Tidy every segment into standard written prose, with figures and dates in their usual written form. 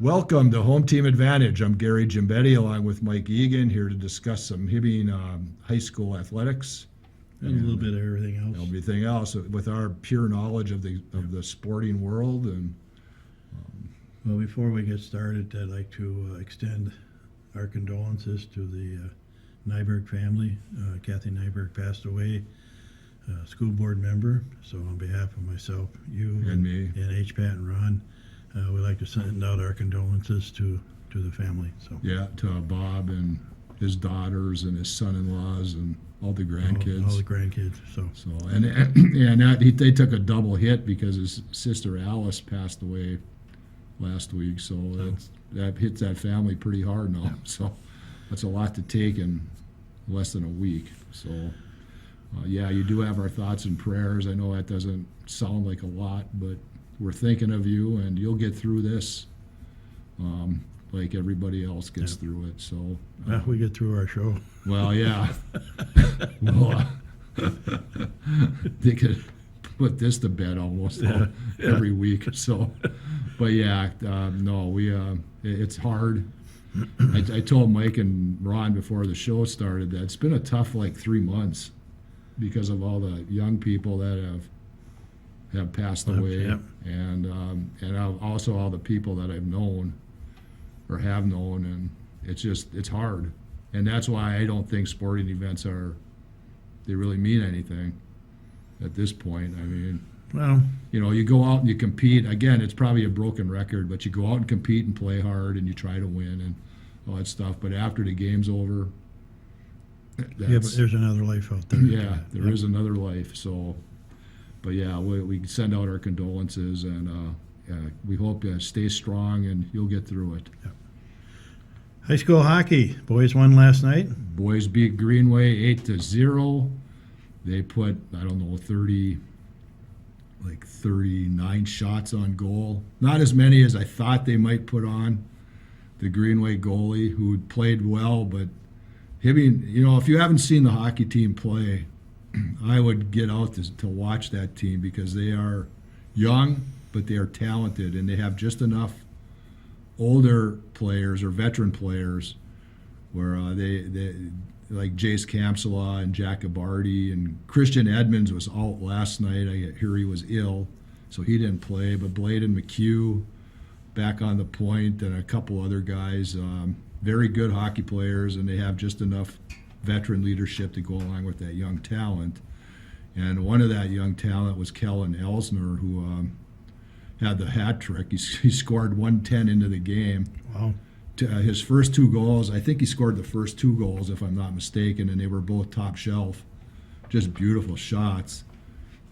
Welcome to Home Team Advantage. I'm Gary Gimbetti along with Mike Egan here to discuss some Hibbing high school athletics And a little bit of everything else. everything else with our pure knowledge of the sporting world. And Well, before we get started, I'd like to extend our condolences to the Nyberg family. Kathy Nyberg passed away, school board member. So on behalf of myself, you And me. and HPAT and Ron, we'd like to send out our condolences to the family. So yeah, to Bob and his daughters and his son-in-laws and all the grandkids. all the grandkids. So They took a double hit because his sister Alice passed away last week. So that hits that family pretty hard now. So that's a lot to take in less than a week. So you do have our thoughts and prayers. I know that doesn't sound like a lot, but we're thinking of you, and you'll get through this like everybody else gets through it. So we get through our show. well, yeah. Well, they could put this to bed almost every week. So, but it's hard. I told Mike and Ron before the show started that it's been a tough 3 months because of all the young people that have passed away, and also all the people that I've known or have known, and it's hard. And that's why I don't think sporting events they really mean anything at this point. I mean, Well, you go out and you compete. Again, it's probably a broken record, but you go out and compete and play hard and you try to win and all that stuff. But after the game's over, but there's another life out there. yeah, there is another life. So, but yeah, we send out our condolences, and we hope you stay strong and you'll get through it. High school hockey. Boys won last night. Boys beat Greenway 8-0. They put 39 shots on goal. Not as many as I thought they might put on. The Greenway goalie, who played well, but Hibbing, if you haven't seen the hockey team play, I would get out to watch that team because they are young, but they are talented, and they have just enough older players or veteran players where they like Jace Kamsala and Jack Abarty, and Christian Edmonds was out last night. I hear he was ill, so he didn't play. But Bladen McHugh back on the point, and a couple other guys, very good hockey players, and they have just enough veteran leadership to go along with that young talent. And one of that young talent was Kellen Elsner, who had the hat trick. He scored 1:10 into the game. Wow. His first two goals, I think he scored the first two goals, if I'm not mistaken, and they were both top shelf, just beautiful shots.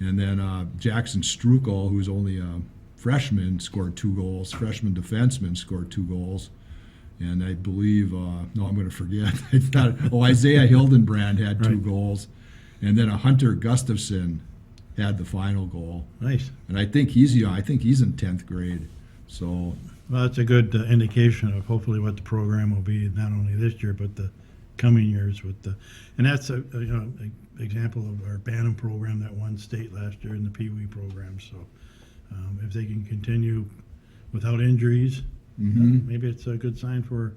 And then Jackson Strukel, who's only a freshman, scored 2 goals. Freshman defenseman scored 2 goals. And I believe, I'm going to forget. I thought, Isaiah Hildenbrand had 2 goals. And then Hunter Gustafson had the final goal. Nice. And I think he's young. I think he's in 10th grade. So, Well, that's a good indication of hopefully what the program will be, not only this year but the coming years. And that's an example of our Bantam program that won state last year in the Pee Wee program. So, if they can continue without injuries, maybe it's a good sign for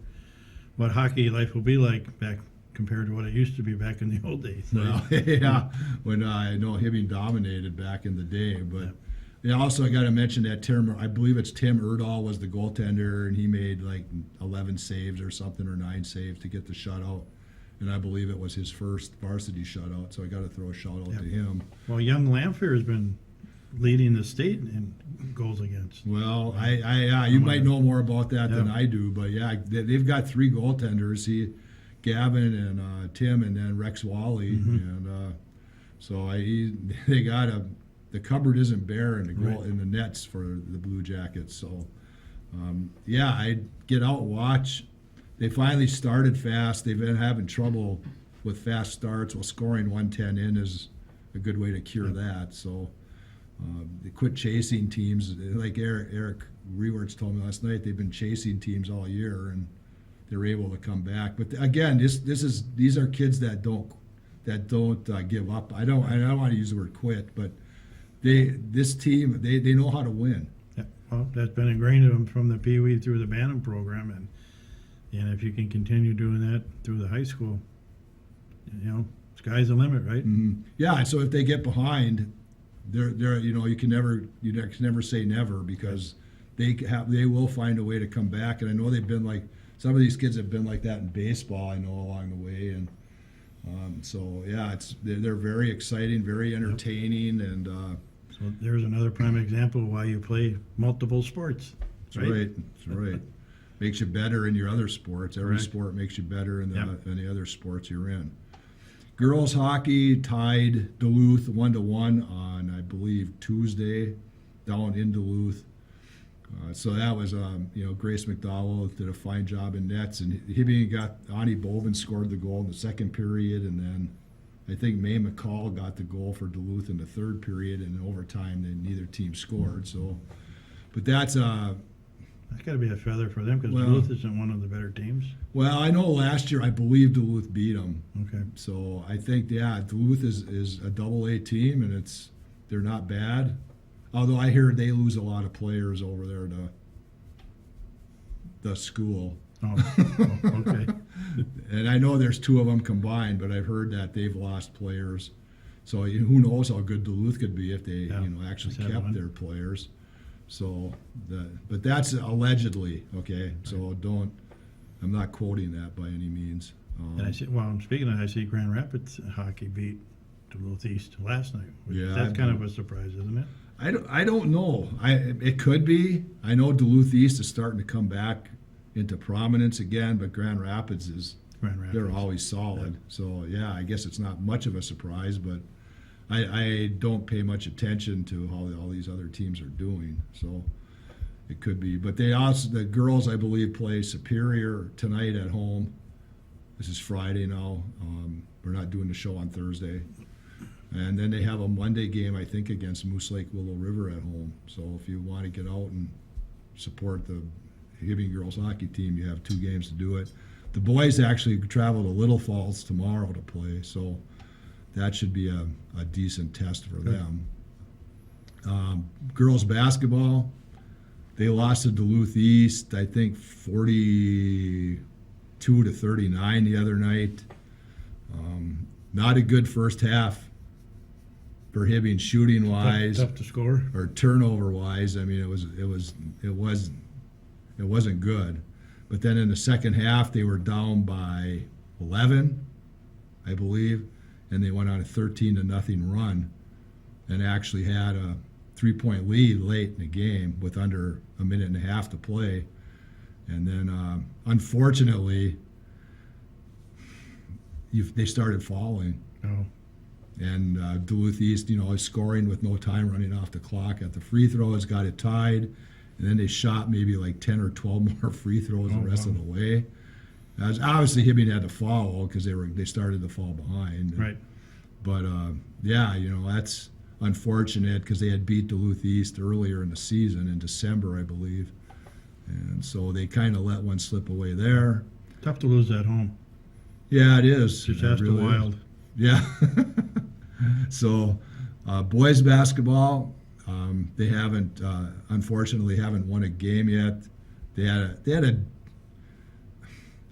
what hockey life will be like back compared to what it used to be back in the old days. Well, yeah, when I know Hibbing dominated back in the day, but. Also, I got to mention that I believe it's Tim Erdahl was the goaltender, and he made 11 saves or something, or 9 saves to get the shutout. And I believe it was his first varsity shutout, so I got to throw a shout out to him. Well, Young Lamphere has been leading the state in goals against. Well, you might know more about that than I do, but they've got 3 goaltenders. Gavin and Tim, and then Rex Wally, and so they got the cupboard isn't bare in the nets for the Blue Jackets. So, I'd get out and watch. They finally started fast. They've been having trouble with fast starts. Well, scoring 1:10 in is a good way to cure that. So, they quit chasing teams. Like Eric Rewerts told me last night, they've been chasing teams all year, and they're able to come back. But again, these are kids that don't give up. I don't want to use the word quit, but this team, they know how to win. Yeah. Well, that's been ingrained in them from the Pee Wee through the Bantam program, and if you can continue doing that through the high school, sky's the limit, right? Yeah, and so if they get behind, they're you can never say never, because they will find a way to come back. And I know they've been like, some of these kids have been like that in baseball, I know, along the way. And so yeah, they're very exciting, very entertaining, and So there's another prime example of why you play multiple sports. that's right. That's right. Makes you better in your other sports. Every Correct. sport makes you better in Yep. the other sports you're in. Girls hockey tied Duluth 1-1 on, I believe, Tuesday down in Duluth. So that was, Grace McDowell did a fine job in nets, and Ani Bovin scored the goal in the second period, and then I think May McCall got the goal for Duluth in the third period, and in overtime, neither team scored. So, but that's Got to be a feather for them because Well- Duluth isn't one of the better teams. well, I know last year I believe Duluth beat them. Okay. So I think, Duluth is a double-A team, and they're not bad. Although I hear they lose a lot of players over there to the school. Oh, okay. And I know there's two of them combined, but I've heard that they've lost players. So who knows how good Duluth could be if they, Yeah, actually just had kept one. their players. So, but that's allegedly, okay? So I'm not quoting that by any means. And I see. Well, I'm speaking of, I see Grand Rapids hockey beat Duluth East last night. Yeah, That's kind of a surprise, isn't it? I don't know. It could be. I know Duluth East is starting to come back into prominence again, but Grand Rapids Grand Rapids. they're always solid. So yeah, I guess it's not much of a surprise, but I don't pay much attention to how all these other teams are doing. So it could be. But the girls, I believe, play Superior tonight at home. This is Friday now. We're not doing the show on Thursday. And then they have a Monday game, I think, against Moose Lake Willow River at home. So if you want to get out and support the Hibbing girls hockey team, you have 2 games to do it. The boys actually travel to Little Falls tomorrow to play, so that should be a decent test for them. Girls basketball, they lost to Duluth East, I think 42-39 the other night. Not a good first half for Hibbing shooting wise Tough to score. or turnover wise. I mean, it wasn't good. But then in the second half, they were down by 11, I believe, and they went on a 13-0 run, and actually had a 3-point lead late in the game with under a minute and a half to play. And then, unfortunately, they started falling. Oh, And Duluth East, is scoring with no time running off the clock at the free throws, got it tied, and then they shot maybe like 10 or 12 more free throws the rest of the way. As obviously Hibbing had to follow because they started to fall behind. right. But that's unfortunate because they had beat Duluth East earlier in the season in December, I believe, and so they kind of let one slip away there. Tough to lose at home. Yeah, it is. Just It ask the really is. Wild. Yeah. So, boys basketball, they unfortunately haven't won a game yet. They had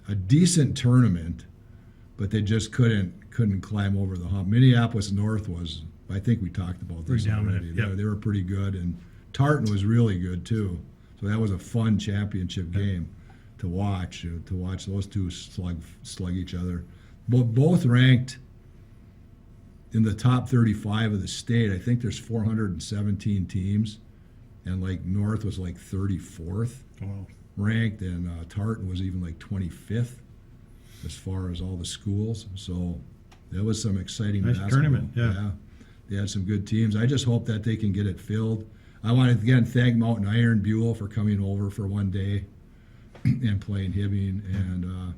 a decent tournament, but they just couldn't climb over the hump. Minneapolis North was, I think we talked about this Pretty already. dominant, yep. They were pretty good, and Tartan was really good too. So that was a fun championship game to watch those two slug each other. Both ranked in the top 35 of the state. I think there's 417 teams, and like North was like 34th Wow. ranked, and Tartan was even like 25th as far as all the schools. So that was some exciting Nice basketball. tournament, yeah. They had some good teams. I just hope that they can get it filled. I want to again thank Mountain Iron Buell for coming over for one day and playing Hibbing, and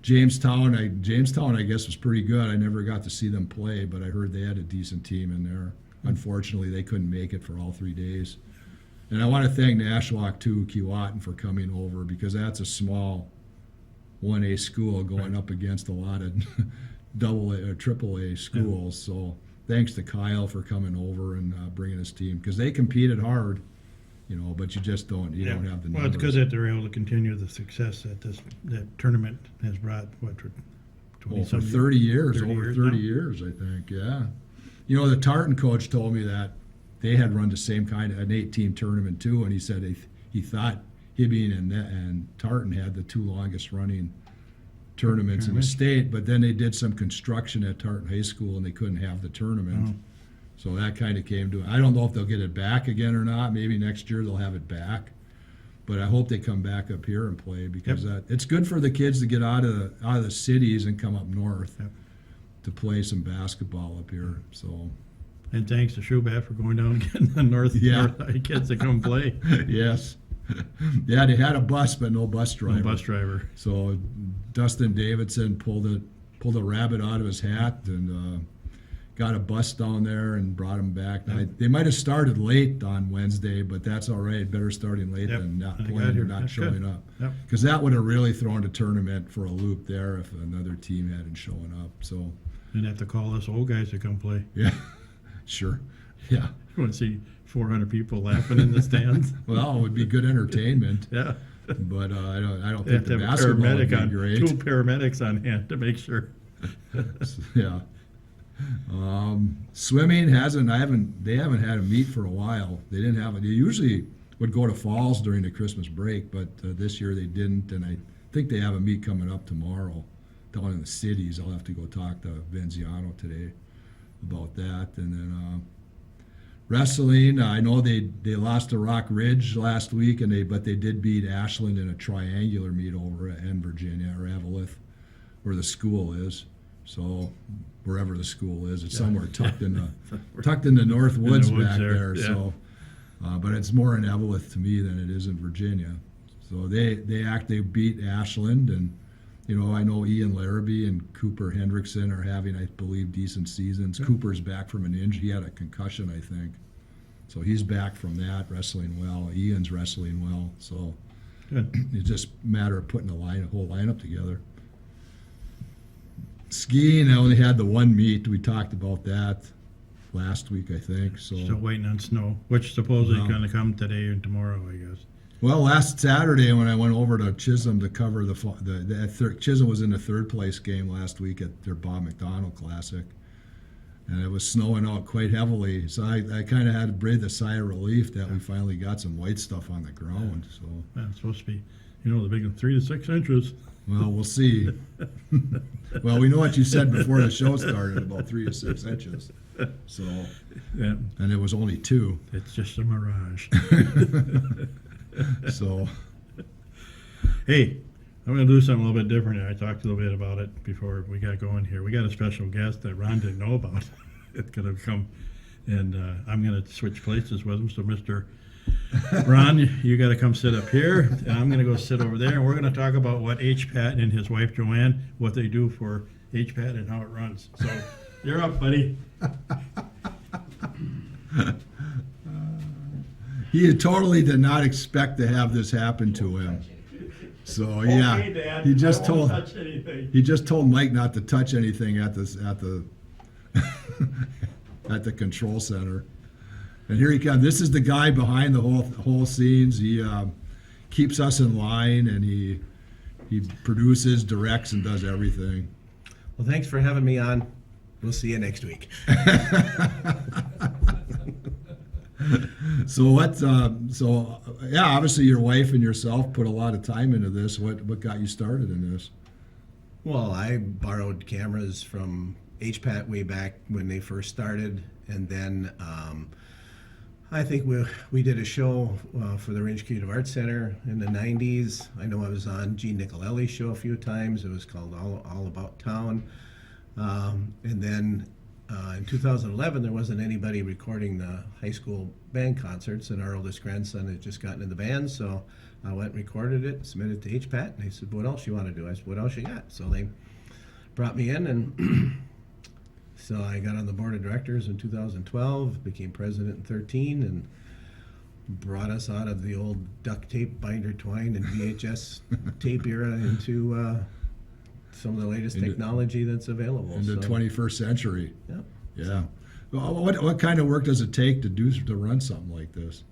Jamestown, I guess, was pretty good. I never got to see them play, but I heard they had a decent team in there. Unfortunately, they couldn't make it for all 3 days. And I want to thank Nashwauk, too, Keewatin, for coming over, because that's a small 1A school going up against a lot of AA or AAA schools. So thanks to Kyle for coming over and bringing his team, because they competed hard but you just don't have the numbers. Well, it's because that they're able to continue the success that that tournament has brought. What, for 20 For some 30 years, 30 over years 30 now? years, I think, yeah. The Tartan coach told me that they had run the same kind of an 8-team tournament too, and he said he thought Hibbing and Tartan had the two longest running tournaments in the state, but then they did some construction at Tartan High School and they couldn't have the tournament. Oh. So that kind of came to it. I don't know if they'll get it back again or not. Maybe next year they'll have it back. But I hope they come back up here and play because it's good for the kids to get out of the cities and come up north to play some basketball up here. So And thanks to Shubat for going down and getting the north side kids to come play. yes. Yeah, they had a bus, but no bus driver. No bus driver. So Dustin Davidson pulled a rabbit out of his hat and got a bus down there and brought him back. Now, they might have started late on Wednesday, but that's all right. Better starting late than not playing or not showing up. Because that would have really thrown the tournament for a loop there if another team hadn't shown up. So Didn't have to call us old guys to come play. yeah, sure, yeah. You want to see 400 people laughing in the stands? Well, it would be good entertainment. Yeah. But I don't They have think to the have a basketball would paramedic be on, great. 2 paramedics on hand to make sure. Yeah. Swimming they haven't had a meet for a while. They didn't have it. They usually would go to falls during the Christmas break, but this year they didn't. And I think they have a meet coming up tomorrow down in the cities. I'll have to go talk to Venziano today about that. And then wrestling, I know they lost to Rock Ridge last week, but they did beat Ashland in a triangular meet over in Virginia or Eveleth, where the school is. So wherever the school is, it's somewhere tucked in the North Woods back there. Yeah. So, but it's more in Eveleth to me than it is in Virginia. So they beat Ashland, and I know Ian Larrabee and Cooper Hendrickson are having, I believe, decent seasons. Cooper's back from an injury; he had a concussion, I think. So he's back from that, wrestling well. Ian's wrestling well. So Good. it's just a matter of putting a whole lineup together. Skiing, I only had the one meet. We talked about that last week, I think. So Still waiting on snow, which supposedly is Wow. going to come today and tomorrow, I guess. well, last Saturday when I went over to Chisholm to cover Chisholm was in the third place game last week at their Bob McDonald Classic, and it was snowing out quite heavily. So I kind of had to breathe a sigh of relief that we finally got some white stuff on the ground. So Yeah, it's supposed to be, the big one, 3 to 6 inches. well, we'll see. Well, we know what you said before the show started, about 3 to 6 inches. So, Yeah, and it was only 2. it's just a mirage. So, Hey, I'm going to do something a little bit different. I talked a little bit about it before we got going here. We got a special guest that Ron didn't know about. It's going to come, and I'm going to switch places with him. So, Mr. Ron, you got to come sit up here, and I'm going to go sit over there, and we're going to talk about what HPAT and his wife Joanne, what they do for HPAT and how it runs. So, you're up, buddy. he totally did not expect to have this happen to him. So yeah, Okay, Dad, he just I won't told touch anything. he just told Mike not to touch anything at the at the control center. And here he comes. This is the guy behind the whole scenes. He keeps us in line, and he produces, directs, and does everything. Well, thanks for having me on. We'll see you next week. So obviously your wife and yourself put a lot of time into this. What got you started in this? Well, I borrowed cameras from HPAT way back when they first started, and then I think we did a show for the Range Creative Arts Center in the 90s. I know I was on Gene Nicolelli's show a few times. It was called All About Town. And then in 2011, there wasn't anybody recording the high school band concerts, and our oldest grandson had just gotten in the band, so I went and recorded it, submitted it to HPAT, and they said, "What else you want to do?" I said, "What else you got?" So they brought me in, and so I got on the board of directors in 2012, became president in 13, and brought us out of the old duct tape, binder twine, and VHS tape era into some of the latest technology that's available. In the 21st century. Yeah. Yeah. Well, what kind of work does it take to run something like this?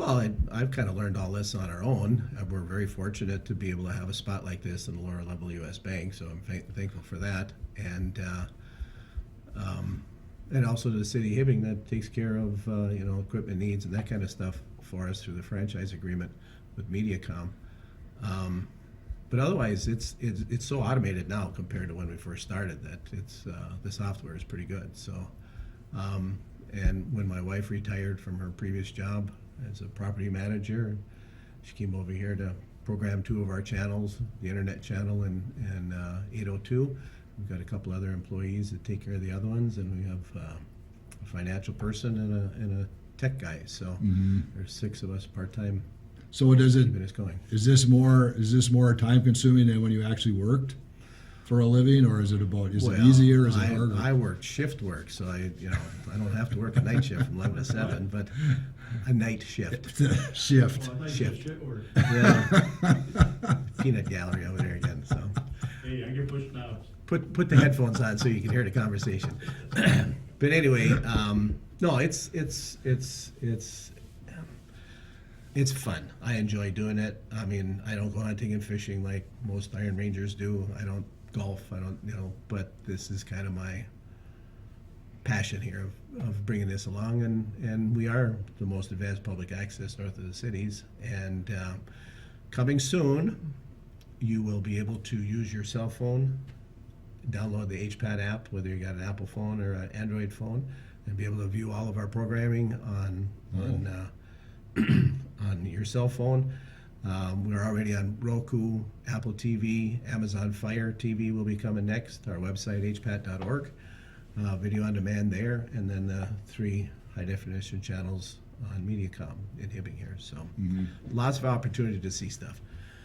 Well, I've kind of learned all this on our own. We're very fortunate to be able to have a spot like this in the lower level U.S. Bank, so I'm thankful for that. And also to the city of Hibbing that takes care of equipment needs and that kind of stuff for us through the franchise agreement with MediaCom. But otherwise, it's so automated now compared to when we first started that the software is pretty good. So, and when my wife retired from her previous job as a property manager, she came over here to program 2 of our channels, the internet channel and 802. We've got a couple other employees that take care of the other ones, and we have a financial person and a tech guy. So there's 6 of us part-time So does it? keeping us going. Is this more time consuming than when you actually worked for a living, or is it easier? Is it harder? I work shift work, so I don't have to work a night shift from 11 to 7, but a night shift. Shift. Well, I think Shift. shit work. Yeah. Peanut gallery over there again. So Hey, I get pushed now. put the headphones on so you can hear the conversation. But anyway, no, it's fun. I enjoy doing it. I mean, I don't go hunting and fishing like most Iron Rangers do. I don't golf. I don't, but this is kind of my passion here of bringing this along. And we are the most advanced public access north of the cities. And coming soon, you will be able to use your cell phone, download the HPAT app, whether you got an Apple phone or an Android phone, and be able to view all of our programming on your cell phone. We're already on Roku, Apple TV, Amazon Fire TV will be coming next. Our website, hpat.org. Video on demand there, and then the 3 high-definition channels on MediaCom in Hibbing here. So lots of opportunity to see stuff.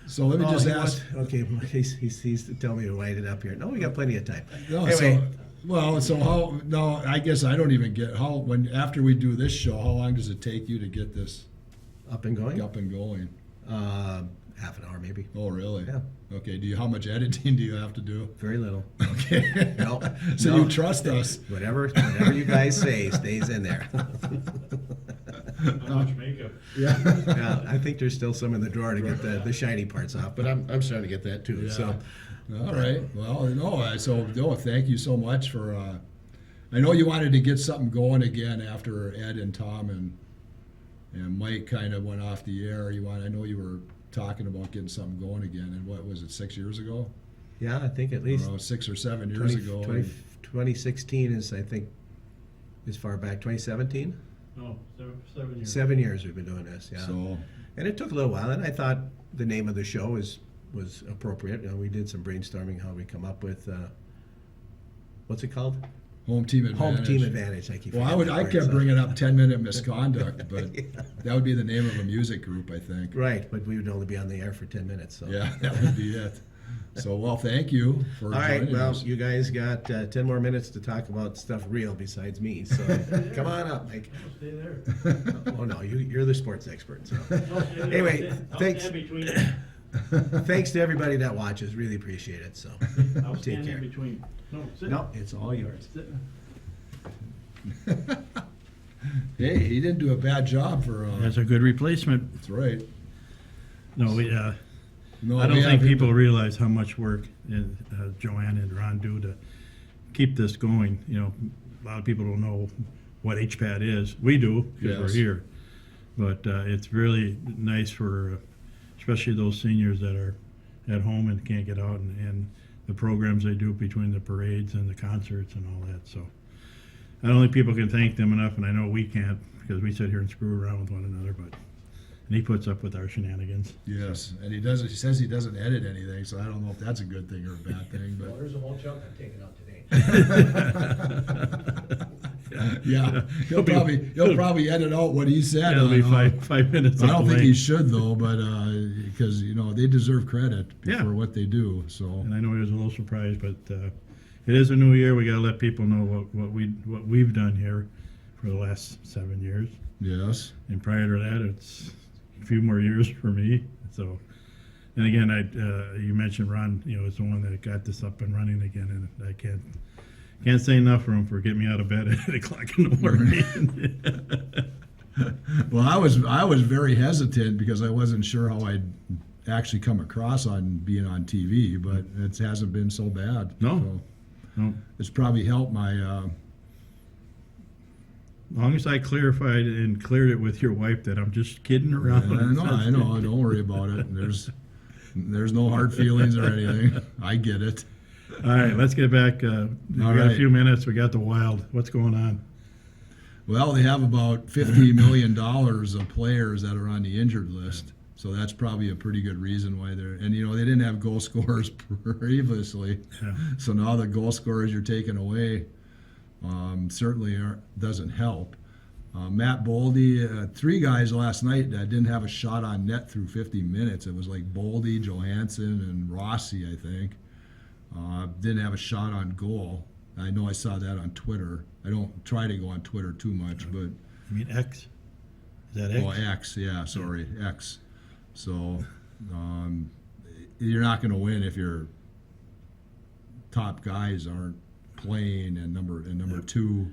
So let me just ask. Okay, he's telling me to wind it up here. No, we got plenty of time. No, Anyway, so how? No, I guess I don't even get how. After we do this show, how long does it take you to get this up and going? up and going? Half an hour maybe. Oh, really? Yeah. Okay. How much editing do you have to do? Very little. Okay. No, So no. you trust us? Whatever you guys say stays in there. How much makeup? Yeah. Yeah, I think there's still some in the drawer to get the shiny parts off, but I'm starting to get that too. Yeah. So All right. Well, thank you so much for. I know you wanted to get something going again after Ed and Tom and Mike kind of went off the air. I know you were talking about getting something going again. And what was it? 6 years ago? yeah, I think at least Or 6 or 7 years ago. 2016 is, I think, as far back. 2017. No, 7 years. 7 years we've been doing this. Yeah. So And it took a little while, and I thought the name of the show was appropriate. We did some brainstorming how we come up with what's it called? home team advantage. Home team advantage. I keep Well, forgetting I the kept words. bringing up 10-minute misconduct, but Yeah. that would be the name of a music group, I think. Right, but we would only be on the air for 10 minutes. So. Yeah, that would be it. So, well, thank you for All right, joining well, us. you guys got 10 more minutes to talk about stuff real besides me. So come on up, Mike. Stay there. Oh no, you're the sports expert. So I'll stay there. Anyway, I'll thanks. stand between. thanks to everybody that watches. Really appreciate it. So I'll take stand in care. between. No, sit. No, it's all yours. Sit. Hey, he didn't do a bad job for. That's a good replacement. That's right. No, No, I don't we think have- people realize how much work Joanne and Ron do to keep this going. A lot of people don't know what HPAT is. We do because we're Yes. here. But it's really nice for, especially those seniors that are at home and can't get out, and the programs they do between the parades and the concerts and all that. So I don't think people can thank them enough, and I know we can't because we sit here and screw around with one another. And he puts up with our shenanigans. Yes, and he doesn't. He says he doesn't edit anything, so I don't know if that's a good thing or a bad thing. But there's a whole chunk I'm taking out today. yeah, he'll probably edit out what he said. It'll be on, 5 minutes. I don't of think length. he should though, but because they deserve credit Yeah. for what they do. So And I know he was a little surprised, but it is a new year. We got to let people know what we've done here for the last 7 years. yes, And prior to that, it's a few more years for me. So, and again, you mentioned Ron. Is the one that got this up and running again, and I can't say enough for him for getting me out of bed at 8 o'clock in the morning. Well, I was very hesitant because I wasn't sure how I'd actually come across on being on TV, but it hasn't been so bad. No. So No. it's probably helped my. As long as I clarified and cleared it with your wife that I'm just kidding around. I know. Don't worry about it. There's no hard feelings or anything. I get it. All right, let's get back. We got a right. few minutes. We got the Wild. What's going on? Well, they have about $50 million of players that are on the injured list. So that's probably a pretty good reason why they're. And, they didn't have goal scorers previously. Yeah. So now the goal scorers you're taking away certainly doesn't help. Matt Boldy, 3 guys last night that didn't have a shot on net through 50 minutes. It was like Boldy, Johansson, and Rossi, I think. Didn't have a shot on goal. I know I saw that on Twitter. I don't try to go on Twitter too much, but I mean, X. Is that X? oh, X, yeah, sorry, X. So you're not going to win if your top guys aren't playing, and number 2,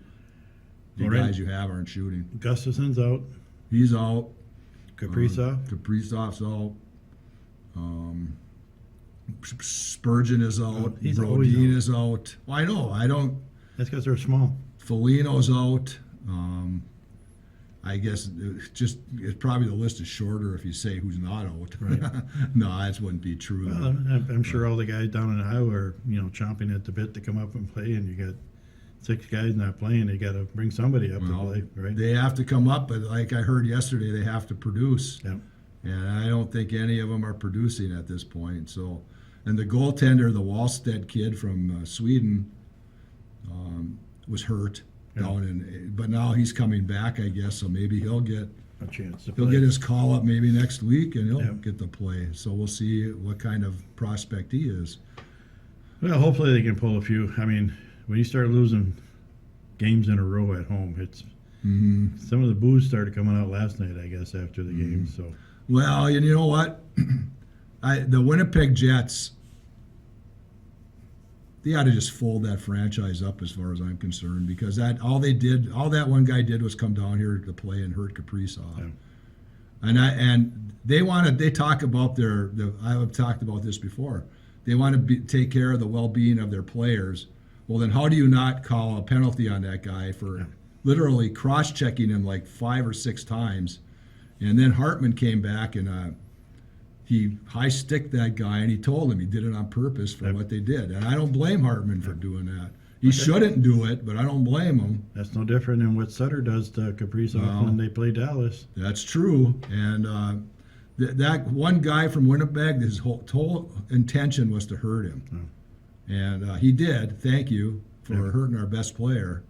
the All right. guys you have aren't shooting. Gustafson's out. He's out. Kaprizov. Kaprizov's out. Spurgeon is out. Oh, he's always Brodin out. is out. Well, I know. I don't. That's because they're small. Foligno's out. I guess it's probably the list is shorter if you say who's not out. Right. No, that wouldn't be true. Well, I'm sure all the guys down in Iowa are, chomping at the bit to come up and play, and you got 6 guys not playing. They got to bring somebody up to play, right? They have to come up, but like I heard yesterday, they have to produce. Yeah. And I don't think any of them are producing at this point. So, and the goaltender, the Wallstedt kid from Sweden, was hurt down in, but now he's coming back, I guess. So maybe he'll get A chance to he'll play. get his call up maybe next week, and he'll Yeah. get to play. So we'll see what kind of prospect he is. Well, hopefully they can pull a few. I mean, when you start losing games in a row at home, it's some of the booze started coming out last night, I guess, after the game. So Well, and you know what? The Winnipeg Jets, they ought to just fold that franchise up as far as I'm concerned, because all that one guy did was come down here to play and hurt Kaprizov. Yeah. And they talk about I've talked about this before. They want to take care of the well-being of their players. Well, then how do you not call a penalty on that guy for literally cross-checking him like 5 or 6 times? And then Hartman came back and he high-sticked that guy, and he told him he did it on purpose for what they did. And I don't blame Hartman for doing that. He shouldn't do it, but I don't blame him. that's no different than what Sutter does to Kaprizov when they play Dallas. That's true. And that one guy from Winnipeg, his whole intention was to hurt him. And he did. Thank you for hurting our best player.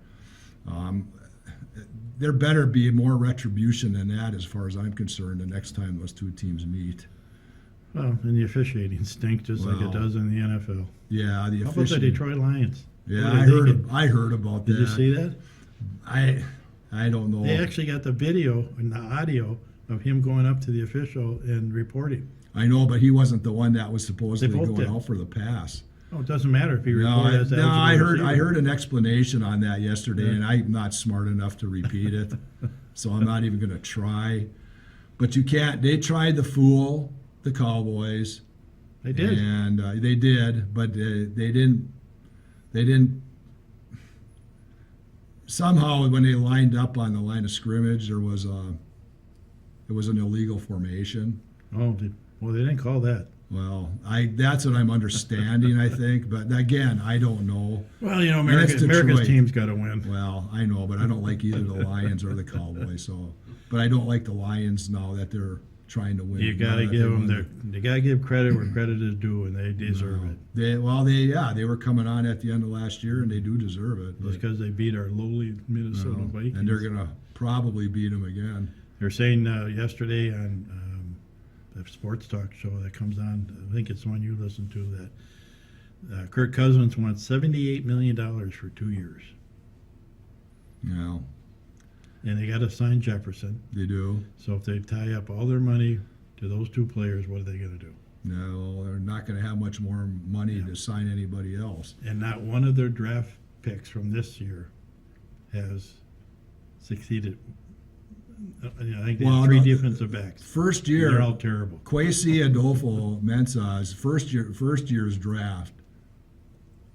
There better be more retribution than that, as far as I'm concerned, the next time those 2 teams meet. Well, and the officiating stinks just like it Well, does in the NFL. Yeah, the How about the official. Detroit Lions? Yeah, What are they I heard about that. Did you see that? I don't know. They actually got the video and the audio of him going up to the official and reporting. I know, but he wasn't the one that was supposedly both going did. out for the pass. Oh, it doesn't matter if he No, reported as I eligible receiver. heard an explanation on that yesterday, and I'm not smart enough to repeat it, so I'm not even going to try. But you can't. They tried to fool the Cowboys. They did. And they did, but they didn't. They didn't. Somehow, when they lined up on the line of scrimmage, it was an illegal formation. Oh, well, they didn't call that. Well, that's what I'm understanding, I think. But again, I don't know. Well, That's America's Detroit. team's got to win. Well, I know, but I don't like either the Lions or the Cowboys. So, but I don't like the Lions now that they're trying to win. You got to give them you got to give credit where credit is due, and they deserve it. They were coming on at the end of last year, and they do deserve it. Just because they beat our lowly Minnesota Vikings. And they're gonna probably beat them again. They're saying yesterday on the sports talk show that comes on, I think it's the one you listen to, that Kirk Cousins wants $78 million for 2 years. Yeah, And they got to sign Jefferson. they do. So if they tie up all their money to those 2 players, what are they going to do? No, they're not going to have much more money to sign anybody else. And not one of their draft picks from this year has succeeded I think they Well, have 3 no, defensive backs. First They're year, all terrible. Kwesi Adolfo Mensah's first year's draft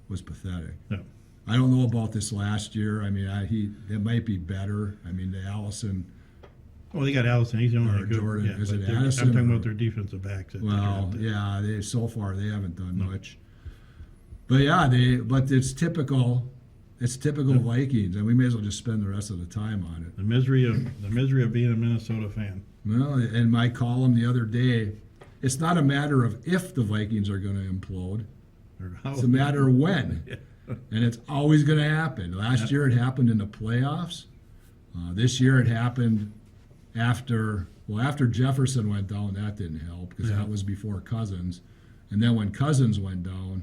was pathetic. Yeah. I don't know about this last year. I mean, it might be better. I mean, the Allison. Well, they got Allison. He's the only Or good. Jordan. Yeah, Is but it they're- Addison I'm talking or- about their defensive backs. That they Well, drafted. yeah, so far they haven't done No. much. But yeah, but it's typical. It's typical Vikings, and we may as well just spend the rest of the time on it. The misery of being a Minnesota fan. Well, in my column the other day, it's not a matter of if the Vikings are going to implode. Or how, It's a matter of when. And it's always going to happen. Last year it happened in the playoffs. This year it happened after Jefferson went down. That didn't help because Yeah. that was before Cousins. And then when Cousins went down,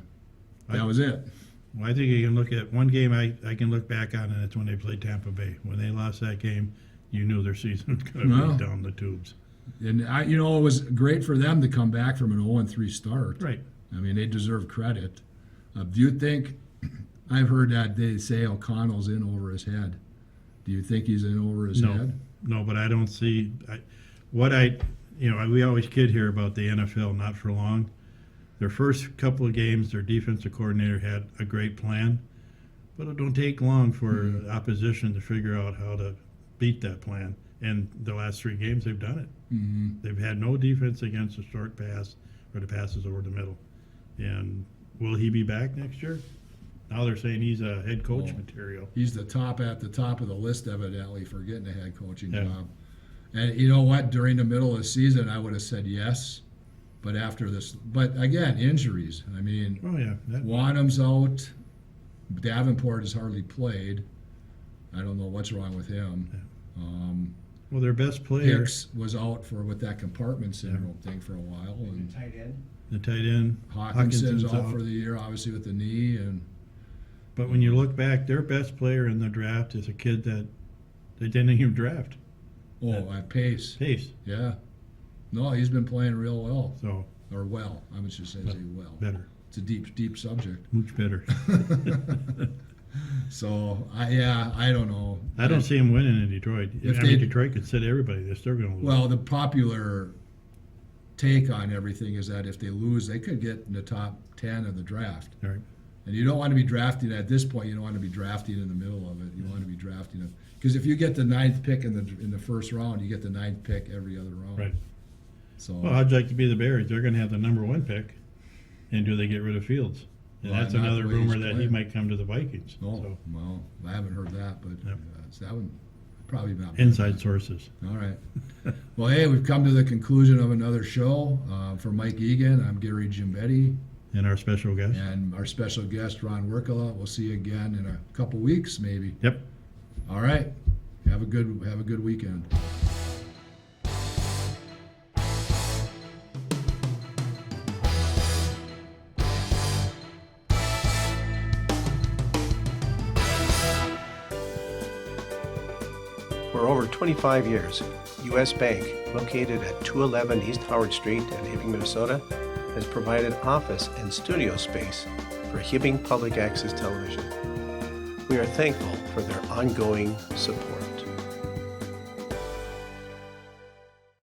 that was it. Well, I think you can look at one game I can look back on, and it's when they played Tampa Bay. When they lost that game, you knew their season was going to Well. be down the tubes. And it was great for them to come back from an 0-3 start. Right. I mean, they deserve credit. Do you think? I've heard that they say O'Connell's in over his head. Do you think he's in over his head? No, but I don't see we always kid here about the NFL, not for long. Their first couple of games, their defensive coordinator had a great plan, but it don't take long for opposition to figure out how to beat that plan. And the last 3 games, they've done it. Mm-hmm. They've had no defense against a short pass or the passes over the middle. And will he be back next year? Now they're saying he's a head coach Oh. material. He's at the top of the list, evidently, for getting a head coaching Yeah. job. And you know what? During the middle of the season, I would have said yes. But after this, but again, injuries. I mean, Oh yeah, Wanham's out. Davenport has hardly played. I don't know what's wrong with him. well, their best player, Hicks was out with that compartment syndrome thing for a while, and Tight end. the tight end, Hawkinson's out for the year, obviously with the knee. And But when you look back, their best player in the draft is a kid that they didn't even draft. Pace, Pace. yeah, no, he's been playing real well, So or well. I would just say well. better, It's a deep subject. much better. So I don't know. I don't see him winning in Detroit. If I mean, they- Detroit could sit everybody. They're still going to lose. Well, the popular take on everything is that if they lose, they could get in the top 10 of the draft. All right. And you don't want to be drafting at this point. You don't want to be drafting in the middle of it. You want to be drafting it because if you get the 9th pick in the first round, you get the 9th pick every other round. Right. So Well, how'd you like to be the Bears? They're going to have the number 1 pick, and do they get rid of Fields? And Well, that's not another the way he's rumor that he playing. might come to the Vikings. oh So, well, I haven't heard that, but Yep. that would probably not. inside sources. All right. Well, hey, we've come to the conclusion of another show. For Mike Egan, I'm Gary Gimbetti, And our special guest. and our special guest Ron Workala. We'll see you again in a couple weeks, maybe. Yep. All right. Have a good weekend. For over 25 years, U.S. Bank, located at 211 East Howard Street in Hibbing, Minnesota, has provided office and studio space for Hibbing Public Access Television. We are thankful for their ongoing support.